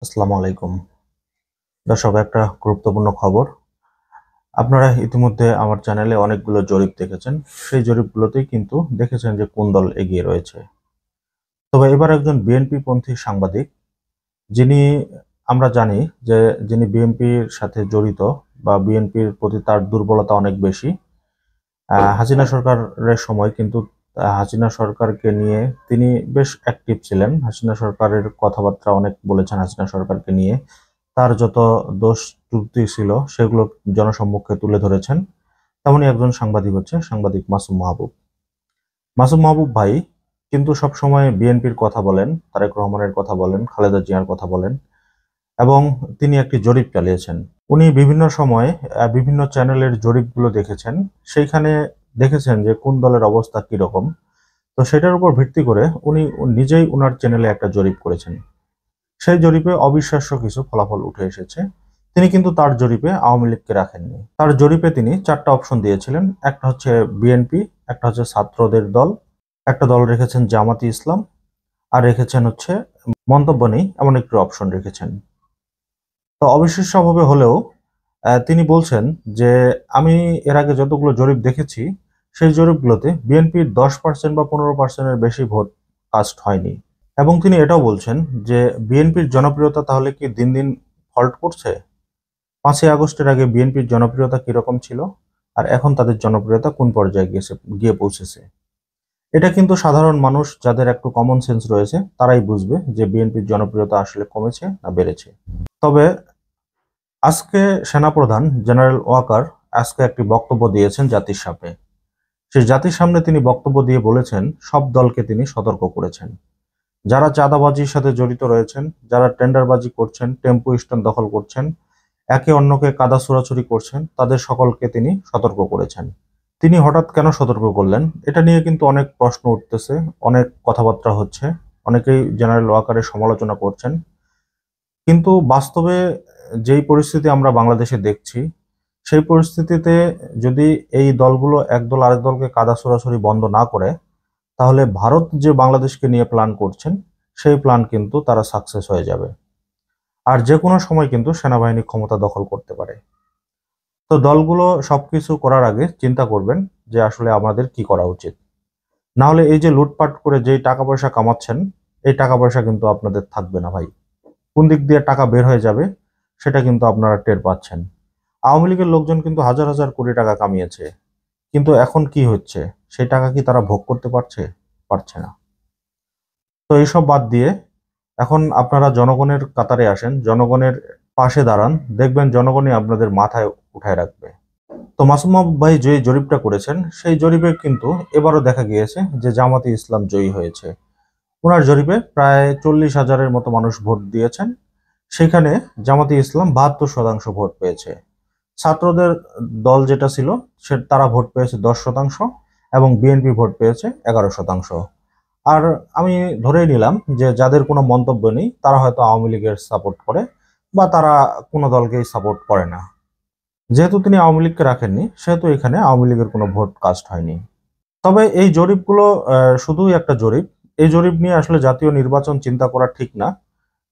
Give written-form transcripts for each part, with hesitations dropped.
আসসালামু আলাইকুম। দর্শক, একটা গুরুত্বপূর্ণ খবর। আপনারা ইতিমধ্যে আমার চ্যানেলে অনেকগুলো জরিপ দেখেছেন। সেই জরিপগুলোতেই কিন্তু দেখেছেন যে কোন দল এগিয়ে রয়েছে। তবে এবার একজন বিএনপি পন্থী সাংবাদিক, যিনি আমরা জানি যে যিনি বিএনপির সাথে জড়িত বা বিএনপির প্রতি তার দুর্বলতা অনেক বেশি। হাসিনা সরকারের সময় কিন্তু হাসিনা সরকারকে নিয়ে তিনি বেশ অ্যাক্টিভ ছিলেন। হাসিনা সরকারের কথাবার্তা অনেক বলেছেন হাসিনা সরকারকে নিয়ে। তার যত দোষ ত্রুটি ছিল সেগুলো জনসম্মুখে তুলে ধরেছেন। তেমনই একজন সাংবাদিক হচ্ছে সাংবাদিক মাসুম মাহবুব। মাসুম মাহবুব ভাই কিন্তু সবসময় বিএনপির কথা বলেন, তারেক রহমানের কথা বলেন, খালেদা জিয়ার কথা বলেন এবং তিনি একটি জরিপ চালিয়েছেন। উনি বিভিন্ন সময় বিভিন্ন চ্যানেলের জরিপগুলো দেখেছেন। সেইখানে দেখেছেন যে কোন দলের অবস্থা কিরকম। তো সেটার উপর ভিত্তি করে উনি নিজেই উনার চ্যানেলে একটা জরিপ করেছেন। সেই জরিপে অবিশ্বাস্য কিছু ফলাফল উঠে এসেছে। তিনি কিন্তু তার জরিপে আওয়ামী লীগকে রাখেননি। তার জরিপে তিনি ৪টা অপশন দিয়েছিলেন। একটা হচ্ছে বিএনপি, একটা হচ্ছে ছাত্রদের দল, একটা দল রেখেছেন জামাতি ইসলাম, আর রেখেছেন হচ্ছে মন্তব্য নেই এমন একটি অপশন রেখেছেন। তো অবিশ্বাস্যভাবে হলেও তিনি বলছেন যে আমি এর আগে যতগুলো জরিপ দেখেছি সেই জরিপগুলোতে বিএনপির 10% বা 15%-এর বেশি ভোট কাস্ট হয়নি। এবং তিনি এটাও বলছেন যে বিএনপির জনপ্রিয়তা তাহলে কি দিন দিন ফল্ট করছে? ৫ই আগস্টের আগে বিএনপির জনপ্রিয়তা কিরকম ছিল আর এখন তাদের জনপ্রিয়তা কোন পর্যায়ে গিয়ে পৌঁছেছে। এটা কিন্তু সাধারণ মানুষ যাদের একটু কমন সেন্স রয়েছে তারাই বুঝবে যে বিএনপির জনপ্রিয়তা আসলে কমেছে না বেড়েছে। তবে আজকে সেনাপ্রধান জেনারেল ওয়াকার আজকে একটি বক্তব্য দিয়েছেন জাতির সামনে। সেই জাতির সামনে তিনি বক্তব্য দিয়ে বলেছেন সব দলকে তিনি সতর্ক করেছেন। যারা চাঁদাবাজির সাথে জড়িত রয়েছেন, যারা টেন্ডারবাজি করছেন, টেম্পো স্ট্যান্ড দখল করছেন, একে অন্যকে কাদা ছোড়াছুড়ি করছেন, তাদের সকলকে তিনি সতর্ক করেছেন। তিনি হঠাৎ কেন সতর্ক করলেন? এটা নিয়ে কিন্তু অনেক প্রশ্ন উঠতেছে, অনেক কথাবার্তা হচ্ছে, অনেকেই জেনারেল ওয়াকারের সমালোচনা করছেন। কিন্তু বাস্তবে যেই পরিস্থিতি আমরা বাংলাদেশে দেখছি, সেই পরিস্থিতিতে যদি এই দলগুলো একদল আরেক দলকে কাদা ছোড়াছুড়ি বন্ধ না করে, তাহলে ভারত যে বাংলাদেশকে নিয়ে প্ল্যান করছেন সেই প্ল্যান কিন্তু তারা সাকসেস হয়ে যাবে। আর যে কোনো সময় কিন্তু সেনাবাহিনী ক্ষমতা দখল করতে পারে। তো দলগুলো সবকিছু করার আগে চিন্তা করবেন যে আসলে আমাদের কি করা উচিত। না হলে এই যে লুটপাট করে যেই টাকা পয়সা কামাচ্ছেন, এই টাকা পয়সা কিন্তু আপনাদের থাকবে না ভাই। কোন দিক দিয়ে টাকা বের হয়ে যাবে সেটা কিন্তু আপনারা টের পাচ্ছেন। আওয়ামী লীগের লোকজন কিন্তু হাজার হাজার কোটি টাকা কামিয়েছে, কিন্তু এখন কি হচ্ছে? সেই টাকা কি তারা ভোগ করতে পারছে? পারছে না। তো এইসব বাদ দিয়ে এখন আপনারা জনগণের কাতারে আসেন, জনগণের পাশে দাঁড়ান, দেখবেন জনগণই আপনাদের মাথায় উঠায় রাখবে। তো মাসুম মাহবুব ভাই যে জরিপটা করেছেন সেই জরিপে কিন্তু এবারও দেখা গিয়েছে যে জামাতে ইসলাম জয়ী হয়েছে। ওনার জরিপে প্রায় 40,000-এর মতো মানুষ ভোট দিয়েছেন। সেখানে জামাতে ইসলাম 72% ভোট পেয়েছে। ছাত্রদের দল যেটা ছিল তারা ভোট পেয়েছে 10% এবং বিএনপি ভোট পেয়েছে 11%। আর আমি ধরেই নিলাম যে যাদের কোনো মন্তব্য নেই তারা হয়তো আওয়ামী লীগের সাপোর্ট করে বা তারা কোনো দলকেই সাপোর্ট করে না। যেহেতু তিনি আওয়ামী লীগকে রাখেননি সেহেতু এখানে আওয়ামী লীগের কোনো ভোট কাস্ট হয়নি। তবে এই জরিপগুলো শুধুই একটা জরিপ। এই জরিপ নিয়ে আসলে জাতীয় নির্বাচন চিন্তা করা ঠিক না।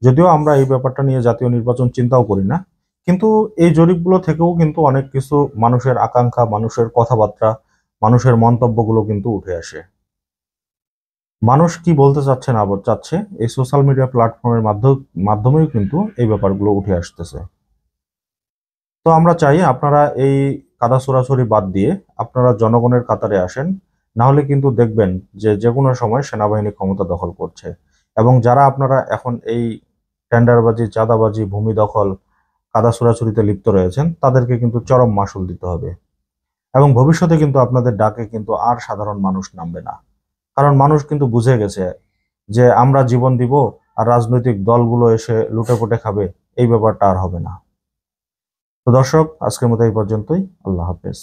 যদিও আমরা এই ব্যাপারটা নিয়ে জাতীয় নির্বাচন চিন্তাও করি না। কিন্তু এই জরিপগুলো থেকেও কিন্তু অনেক কিছু মানুষের আকাঙ্ক্ষা, মানুষের কথাবার্তা, মানুষের মন্তব্যগুলো কিন্তু উঠে আসে। মানুষ কি বলতে চাচ্ছে না চাচ্ছে এই সোশ্যাল মিডিয়া প্ল্যাটফর্মের মাধ্যমেও কিন্তু এই ব্যাপারগুলো উঠে আসতেছে। তো আমরা চাই আপনারা এই কাদা ছোড়াছুড়ি বাদ দিয়ে আপনারা জনগণের কাতারে আসেন। না হলে কিন্তু দেখবেন যে যেকোনো সময় সেনাবাহিনী ক্ষমতা দখল করছে। এবং যারা আপনারা এখন এই টেন্ডারবাজি, চাঁদাবাজি, ভূমি দখল, কাদা ছোড়াছুড়িতে লিপ্ত রয়েছেন তাদেরকে কিন্তু চরম মাশুল দিতে হবে। এবং ভবিষ্যতে কিন্তু আপনাদের ডাকে কিন্তু আর সাধারণ মানুষ নামবে না। কারণ মানুষ কিন্তু বুঝে গেছে যে আমরা জীবন দিব আর রাজনৈতিক দলগুলো এসে লুটেপুটে খাবে, এই ব্যাপারটা আর হবে না। তো দর্শক, আজকের মতো এই পর্যন্তই। আল্লাহ হাফেজ।